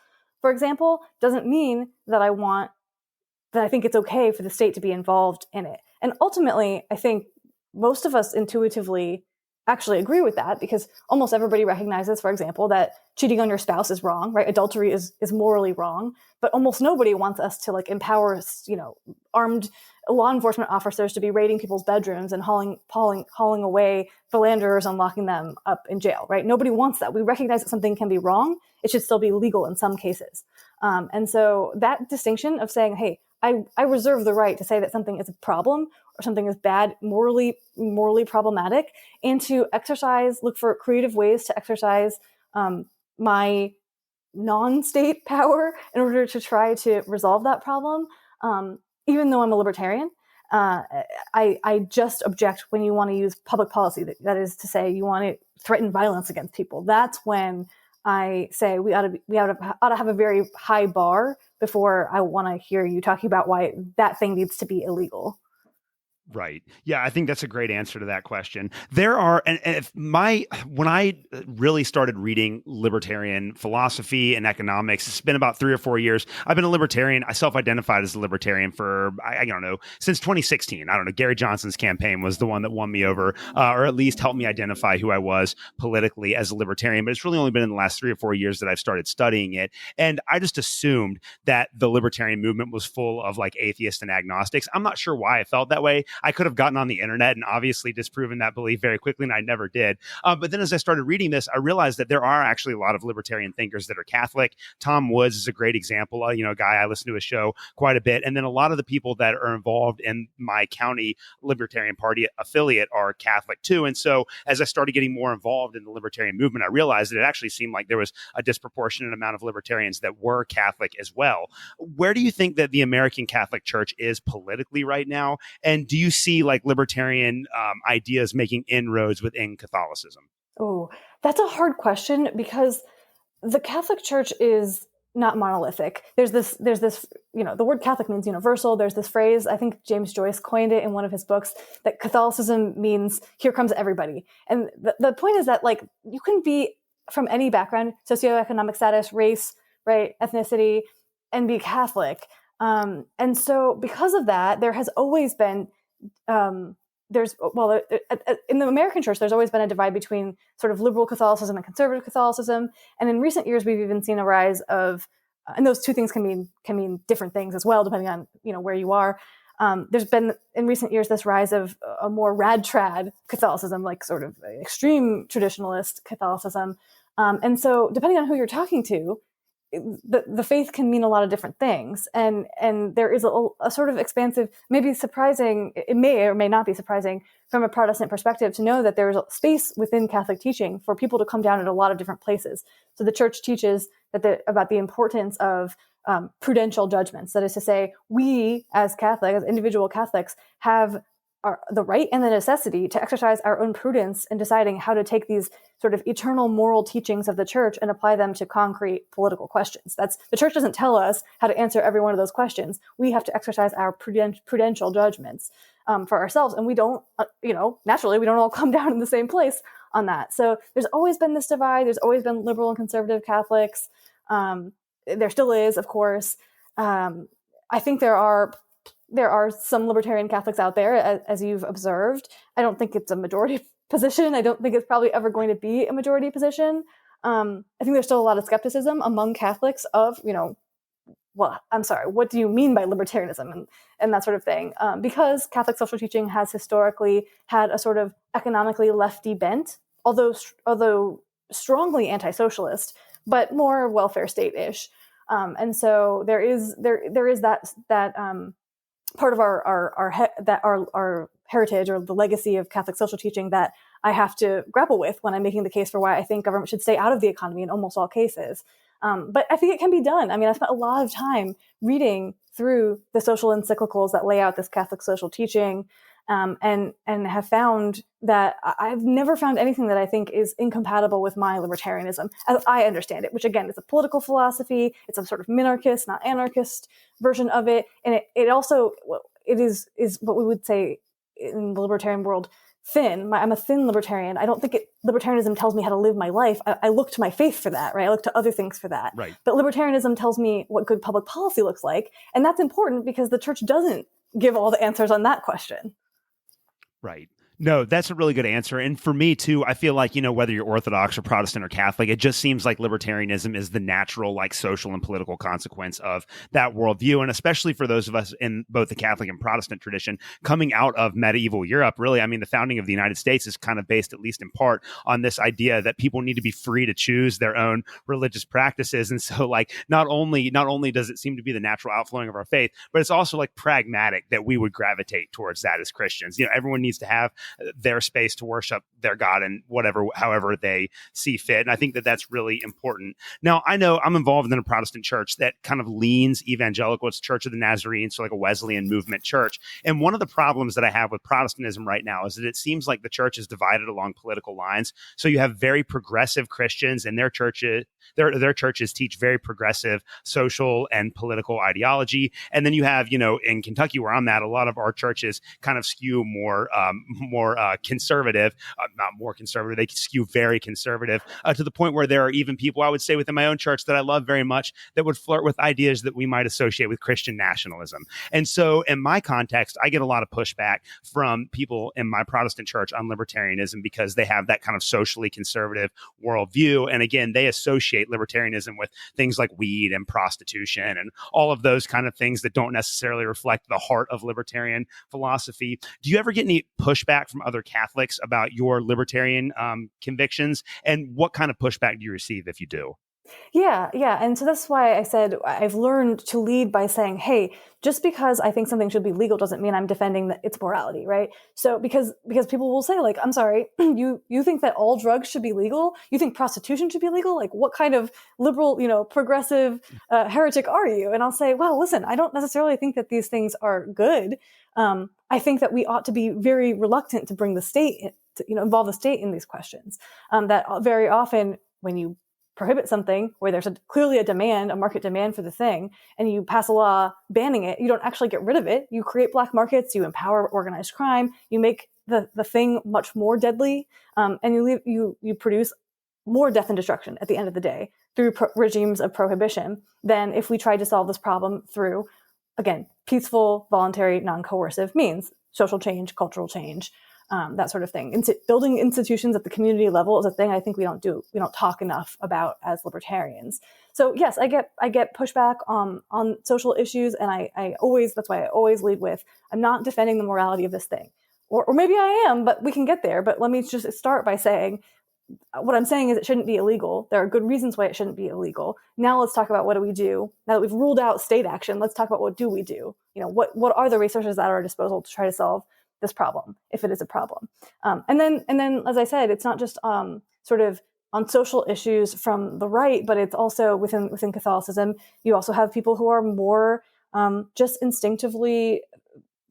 for example, doesn't mean that I think it's okay for the state to be involved in it. And ultimately, I think most of us intuitively actually agree with that, because almost everybody recognizes, for example, that cheating on your spouse is wrong, right? Adultery is morally wrong, but almost nobody wants us to like empower, armed law enforcement officers to be raiding people's bedrooms and hauling away philanderers and locking them up in jail, right? Nobody wants that. We recognize that something can be wrong. It should still be legal in some cases. And so that distinction of saying, hey, I reserve the right to say that something is a problem or something is bad, morally problematic, and to look for creative ways to exercise my non-state power in order to try to resolve that problem. Even though I'm a libertarian, I just object when you want to use public policy. That is to say, you want to threaten violence against people. That's when I say we ought to have a very high bar before I want to hear you talking about why that thing needs to be illegal. Right. Yeah, I think that's a great answer to that question. There are, when I really started reading libertarian philosophy and economics, it's been about 3 or 4 years. I've been a libertarian. I self-identified as a libertarian for, I don't know, since 2016. I don't know. Gary Johnson's campaign was the one that won me over, or at least helped me identify who I was politically as a libertarian. But it's really only been in the last 3 or 4 years that I've started studying it. And I just assumed that the libertarian movement was full of like atheists and agnostics. I'm not sure why I felt that way. I could have gotten on the internet and obviously disproven that belief very quickly, and I never did. But then as I started reading this, I realized that there are actually a lot of libertarian thinkers that are Catholic. Tom Woods is a great example, a guy I listen to his show quite a bit. And then a lot of the people that are involved in my county Libertarian Party affiliate are Catholic too. And so as I started getting more involved in the libertarian movement, I realized that it actually seemed like there was a disproportionate amount of libertarians that were Catholic as well. Where do you think that the American Catholic Church is politically right now? And do you see like libertarian ideas making inroads within Catholicism? Oh, that's a hard question, because the Catholic Church is not monolithic. There's this, the word Catholic means universal. There's this phrase, I think James Joyce coined it in one of his books, that Catholicism means here comes everybody. And the point is that like you can be from any background, socioeconomic status, race, right, ethnicity, and be Catholic. And so because of that, there has always been in the American church, there's always been a divide between sort of liberal Catholicism and conservative Catholicism. And in recent years, we've even seen a rise of, and those two things can mean different things as well, depending on, where you are. There's been in recent years this rise of a more rad-trad Catholicism, like sort of extreme traditionalist Catholicism. And so depending on who you're talking to, the faith can mean a lot of different things, and there is a sort of expansive, maybe surprising, it may or may not be surprising from a Protestant perspective to know that there is a space within Catholic teaching for people to come down at a lot of different places. So the church teaches about the importance of prudential judgments. That is to say, we as Catholics, as individual Catholics, have the right and the necessity to exercise our own prudence in deciding how to take these sort of eternal moral teachings of the church and apply them to concrete political questions. The church doesn't tell us how to answer every one of those questions. We have to exercise our prudential judgments for ourselves. And we don't, naturally, we don't all come down in the same place on that. So there's always been this divide. There's always been liberal and conservative Catholics. There still is, of course. I think there are some libertarian Catholics out there, as you've observed. I don't think it's a majority position. I don't think it's probably ever going to be a majority position. I think there's still a lot of skepticism among Catholics of, what do you mean by libertarianism and that sort of thing? Because Catholic social teaching has historically had a sort of economically lefty bent, although strongly anti-socialist, but more welfare state-ish. And so there is that part of our heritage, or the legacy of Catholic social teaching, that I have to grapple with when I'm making the case for why I think government should stay out of the economy in almost all cases. But I think it can be done. I mean, I spent a lot of time reading through the social encyclicals that lay out this Catholic social teaching, and have found that I've never found anything that I think is incompatible with my libertarianism, as I understand it, which again is a political philosophy. It's a sort of minarchist, not anarchist version of it. And it also, it is what we would say in the libertarian world, thin. I'm a thin libertarian. I don't think libertarianism tells me how to live my life. I look to my faith for that, right? I look to other things for that. Right. But libertarianism tells me what good public policy looks like. And that's important because the church doesn't give all the answers on that question. Right. No, that's a really good answer. And for me too, I feel like, whether you're Orthodox or Protestant or Catholic, it just seems like libertarianism is the natural, like social and political consequence of that worldview. And especially for those of us in both the Catholic and Protestant tradition coming out of medieval Europe, really, I mean, the founding of the United States is kind of based, at least in part, on this idea that people need to be free to choose their own religious practices. And so like, not only does it seem to be the natural outflowing of our faith, but it's also like pragmatic that we would gravitate towards that as Christians. Everyone needs to have their space to worship their God and however they see fit. And I think that that's really important. Now, I know I'm involved in a Protestant church that kind of leans evangelical. It's Church of the Nazarene, so like a Wesleyan movement church. And one of the problems that I have with Protestantism right now is that it seems like the church is divided along political lines. So you have very progressive Christians, and their churches teach very progressive social and political ideology. And then you have, in Kentucky where I'm at, a lot of our churches kind of skew more conservative, not more conservative. They skew very conservative to the point where there are even people I would say within my own church that I love very much that would flirt with ideas that we might associate with Christian nationalism. And so in my context, I get a lot of pushback from people in my Protestant church on libertarianism because they have that kind of socially conservative worldview. And again, they associate libertarianism with things like weed and prostitution and all of those kind of things that don't necessarily reflect the heart of libertarian philosophy. Do you ever get any pushback from other Catholics about your libertarian convictions? And what kind of pushback do you receive if you do? Yeah. And so that's why I said I've learned to lead by saying, hey, just because I think something should be legal doesn't mean I'm defending its morality, right? So because people will say, like, I'm sorry, you think that all drugs should be legal? You think prostitution should be legal? Like, what kind of liberal, progressive heretic are you? And I'll say, well, listen, I don't necessarily think that these things are good. I think that we ought to be very reluctant to bring the state, involve the state in these questions. That very often when you prohibit something where there's clearly a market demand for the thing, and you pass a law banning it, you don't actually get rid of it. You create black markets, you empower organized crime, you make the thing much more deadly, and you produce more death and destruction at the end of the day through regimes of prohibition than if we tried to solve this problem through, again, peaceful, voluntary, non-coercive means, social change, cultural change, that sort of thing. Building institutions at the community level is a thing I think we don't talk enough about as libertarians. So yes, I get pushback on social issues, and that's why I always lead with, I'm not defending the morality of this thing. Or maybe I am, but we can get there. But let me just start by saying, what I'm saying is it shouldn't be illegal. There are good reasons why it shouldn't be illegal. Now let's talk about what do we do. Now that we've ruled out state action, let's talk about what do we do. What are the resources at our disposal to try to solve this problem, if it is a problem. And then, as I said, it's not just sort of on social issues from the right, but it's also within Catholicism. You also have people who are more just instinctively,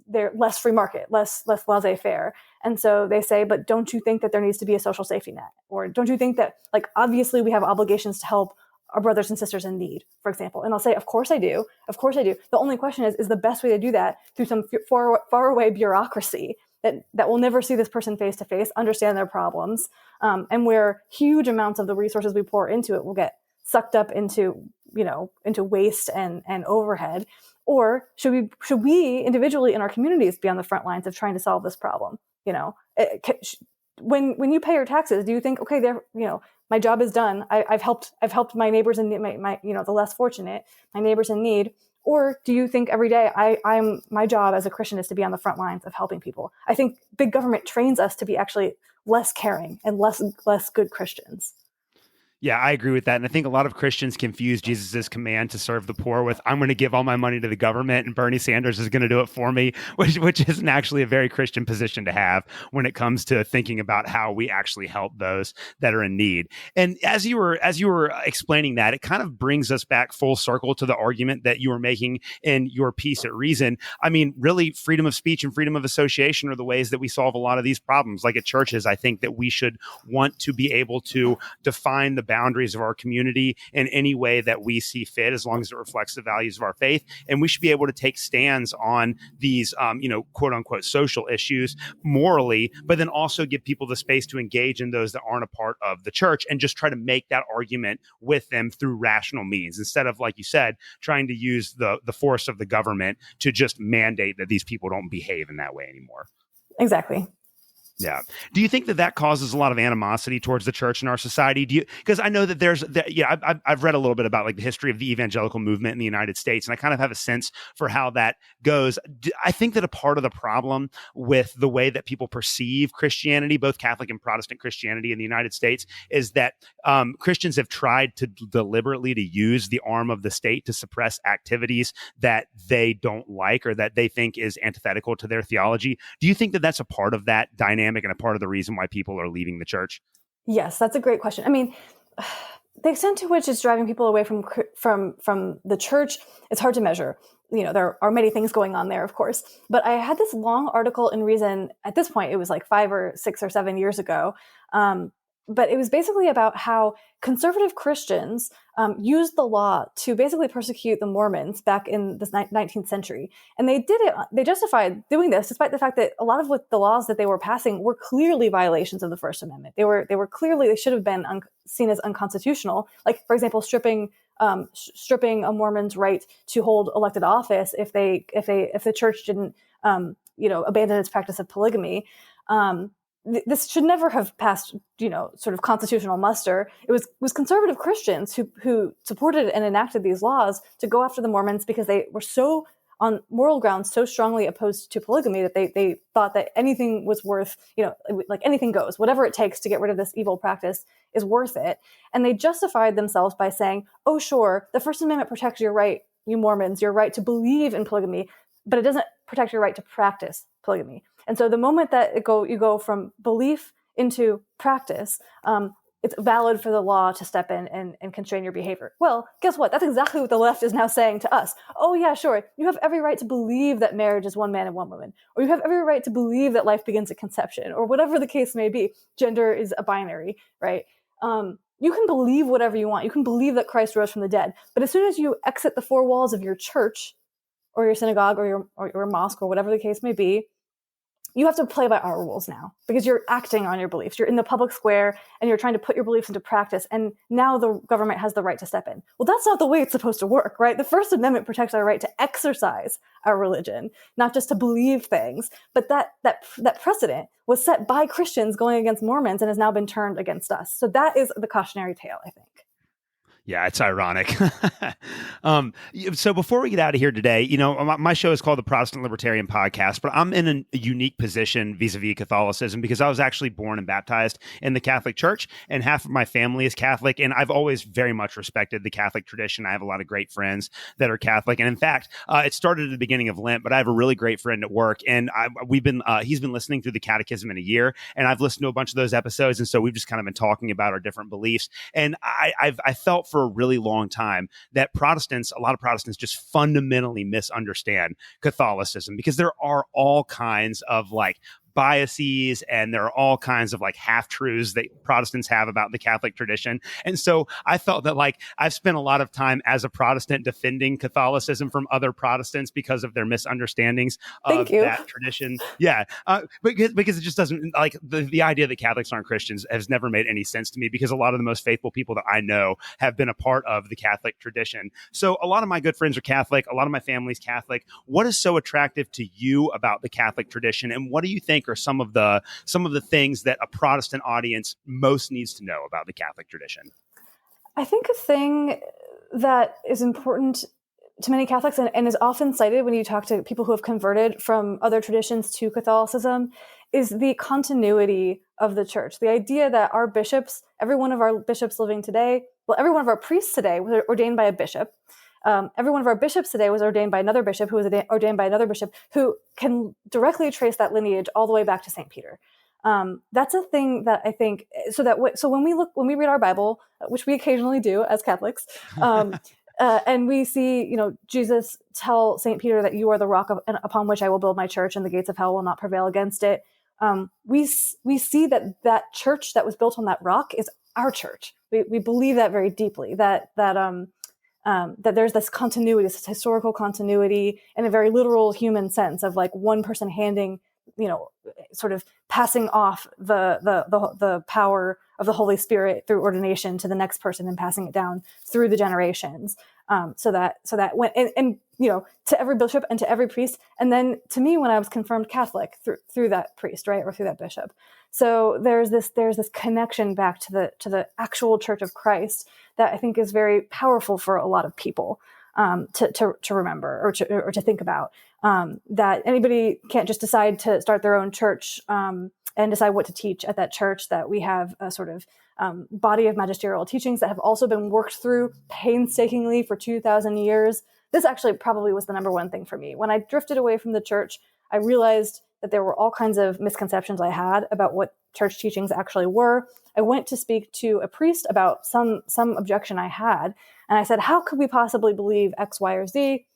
they're less free market, less laissez-faire. And so they say, but don't you think that there needs to be a social safety net? Or don't you think that, like, obviously we have obligations to help our brothers and sisters in need, for example? And I'll say, of course I do. Of course I do. The only question is the best way to do that through some far away bureaucracy that will never see this person face to face, understand their problems, and where huge amounts of the resources we pour into it will get sucked up into waste and overhead? Or should we individually in our communities be on the front lines of trying to solve this problem? When you pay your taxes, do you think, okay, my job is done. I've helped my neighbors and my the less fortunate, my neighbors in need. Or do you think every day my job as a Christian is to be on the front lines of helping people? I think big government trains us to be actually less caring and less good Christians. Yeah, I agree with that. And I think a lot of Christians confuse Jesus' command to serve the poor with, I'm going to give all my money to the government and Bernie Sanders is going to do it for me, which isn't actually a very Christian position to have when it comes to thinking about how we actually help those that are in need. And as you were explaining that, it kind of brings us back full circle to the argument that you were making in your piece at Reason. I mean, really, freedom of speech and freedom of association are the ways that we solve a lot of these problems. Like at churches, I think that we should want to be able to define the boundaries of our community in any way that we see fit, as long as it reflects the values of our faith. And we should be able to take stands on these, quote unquote, social issues morally, but then also give people the space to engage in those that aren't a part of the church and just try to make that argument with them through rational means, instead of, like you said, trying to use the force of the government to just mandate that these people don't behave in that way anymore. Exactly. Yeah. Do you think that that causes a lot of animosity towards the church in our society? Do you, because I know that I've read a little bit about like the history of the evangelical movement in the United States, and I kind of have a sense for how that goes. I think that a part of the problem with the way that people perceive Christianity, both Catholic and Protestant Christianity in the United States, is that Christians have tried to deliberately to use the arm of the state to suppress activities that they don't like or that they think is antithetical to their theology. Do you think that that's a part of that dynamic and a part of the reason why people are leaving the church? Yes, that's a great question. I mean, the extent to which it's driving people away from the church, it's hard to measure. There are many things going on there, of course. But I had this long article in Reason. At this point, it was like 5 or 6 or 7 years ago. But it was basically about how conservative Christians used the law to basically persecute the Mormons back in the 19th century. And they justified doing this despite the fact that a lot of the laws that they were passing were clearly violations of the First Amendment. They should have been seen as unconstitutional. Like, for example, stripping a Mormon's right to hold elected office if the church didn't abandon its practice of polygamy. This should never have passed, sort of constitutional muster. It was conservative Christians who supported and enacted these laws to go after the Mormons because they were so, on moral grounds, so strongly opposed to polygamy that they thought that anything was worth, like anything goes. Whatever it takes to get rid of this evil practice is worth it. And they justified themselves by saying, oh, sure, the First Amendment protects your right, you Mormons, your right to believe in polygamy, but it doesn't protect your right to practice polygamy. And so the moment that you go from belief into practice, it's valid for the law to step in and constrain your behavior. Well, guess what? That's exactly what the left is now saying to us. Oh, yeah, sure. You have every right to believe that marriage is one man and one woman, or you have every right to believe that life begins at conception, or whatever the case may be. Gender is a binary, right? You can believe whatever you want. You can believe that Christ rose from the dead. But as soon as you exit the four walls of your church or your synagogue or your mosque or whatever the case may be, you have to play by our rules now because you're acting on your beliefs. You're in the public square and you're trying to put your beliefs into practice. And now the government has the right to step in. Well, that's not the way it's supposed to work, right? The First Amendment protects our right to exercise our religion, not just to believe things. But that precedent was set by Christians going against Mormons and has now been turned against us. So that is the cautionary tale, I think. Yeah, it's ironic. So before we get out of here today, my show is called the Protestant Libertarian Podcast, but I'm in a unique position vis-a-vis Catholicism because I was actually born and baptized in the Catholic Church, and half of my family is Catholic, and I've always very much respected the Catholic tradition. I have a lot of great friends that are Catholic, and in fact, it started at the beginning of Lent, but I have a really great friend at work, and he's been listening through the Catechism in a year, and I've listened to a bunch of those episodes, and so we've just kind of been talking about our different beliefs, and I felt for a really long time that a lot of Protestants just fundamentally misunderstand Catholicism because there are all kinds of like biases and there are all kinds of like half-truths that Protestants have about the Catholic tradition. And so I felt that like I've spent a lot of time as a Protestant defending Catholicism from other Protestants because of their misunderstandings of that tradition. Yeah. Because it just doesn't like the idea that Catholics aren't Christians has never made any sense to me because a lot of the most faithful people that I know have been a part of the Catholic tradition. So a lot of my good friends are Catholic. A lot of my family's Catholic. What is so attractive to you about the Catholic tradition? And what do you think are some of the things that a Protestant audience most needs to know about the Catholic tradition? I think a thing that is important to many Catholics and is often cited when you talk to people who have converted from other traditions to Catholicism is the continuity of the church. The idea that our bishops, every one of our bishops living today, every one of our priests today was ordained by a bishop. Every one of our bishops today was ordained by another bishop who was ordained by another bishop who can directly trace that lineage all the way back to St. Peter. That's a thing that I think, so when we read our Bible, which we occasionally do as Catholics, and we see, Jesus tell St. Peter that you are the rock upon which I will build my church and the gates of hell will not prevail against it. We see that church that was built on that rock is our church. We believe that very deeply, that there's this continuity, this historical continuity in a very literal human sense of like one person handing sort of passing off the power of the Holy Spirit through ordination to the next person and passing it down through the generations. So that when and to every bishop and to every priest, and then to me when I was confirmed Catholic through that priest, right, or through that bishop. So there's this connection back to the actual Church of Christ that I think is very powerful for a lot of people to remember or to think about. That anybody can't just decide to start their own church and decide what to teach at that church. That we have a sort of body of magisterial teachings that have also been worked through painstakingly for 2,000 years. This actually probably was the number one thing for me. When I drifted away from the church, I realized that there were all kinds of misconceptions I had about what church teachings actually were. I went to speak to a priest about some objection I had. And I said, how could we possibly believe X, Y, or Z?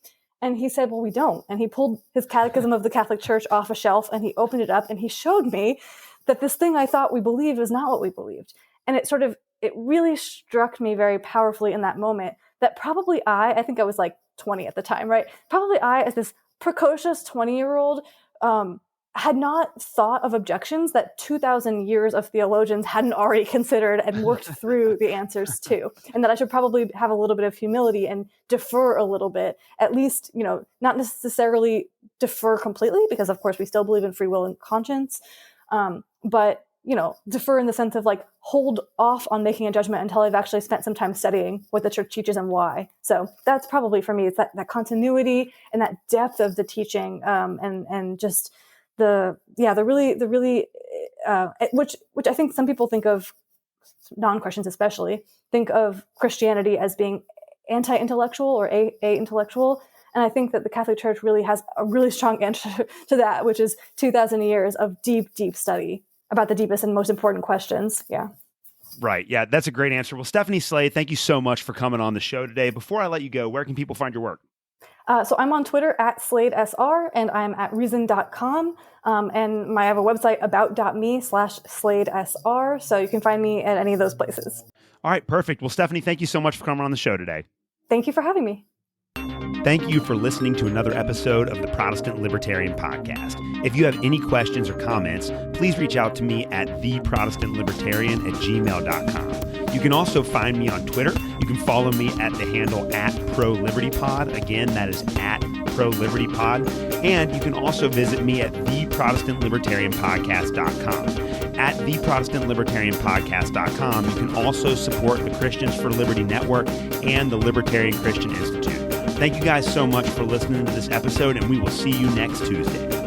And he said, well, we don't. And he pulled his Catechism of the Catholic Church off a shelf and he opened it up and he showed me that this thing I thought we believed was not what we believed. And it really struck me very powerfully in that moment that probably I think I was like 20 at the time, right? Probably I, as this precocious 20-year-old, had not thought of objections that 2,000 years of theologians hadn't already considered and worked through the answers to. And that I should probably have a little bit of humility and defer a little bit, at least, not necessarily defer completely, because of course we still believe in free will and conscience, but defer in the sense of like hold off on making a judgment until I've actually spent some time studying what the church teaches and why. So that's probably for me, it's that continuity and that depth of the teaching, and just the really which I think some people think of, non-Christians especially, think of Christianity as being anti-intellectual or a-intellectual. And I think that the Catholic Church really has a really strong answer to that, which is 2,000 years of deep, deep study about the deepest and most important questions. Yeah. Right. Yeah, that's a great answer. Well, Stephanie Slade, thank you so much for coming on the show today. Before I let you go, where can people find your work? So I'm on Twitter at SladeSR, and I'm at reason.com. And I have a website, about.me/SladeSR. So you can find me at any of those places. All right, perfect. Well, Stephanie, thank you so much for coming on the show today. Thank you for having me. Thank you for listening to another episode of the Protestant Libertarian Podcast. If you have any questions or comments, please reach out to me at theprotestantlibertarian@gmail.com. You can also find me on Twitter. You can follow me at the handle @ProLibertyPod. Again, that is @ProLibertyPod. And you can also visit me at theprotestantlibertarianpodcast.com. At theprotestantlibertarianpodcast.com, you can also support the Christians for Liberty Network and the Libertarian Christian Institute. Thank you guys so much for listening to this episode, and we will see you next Tuesday.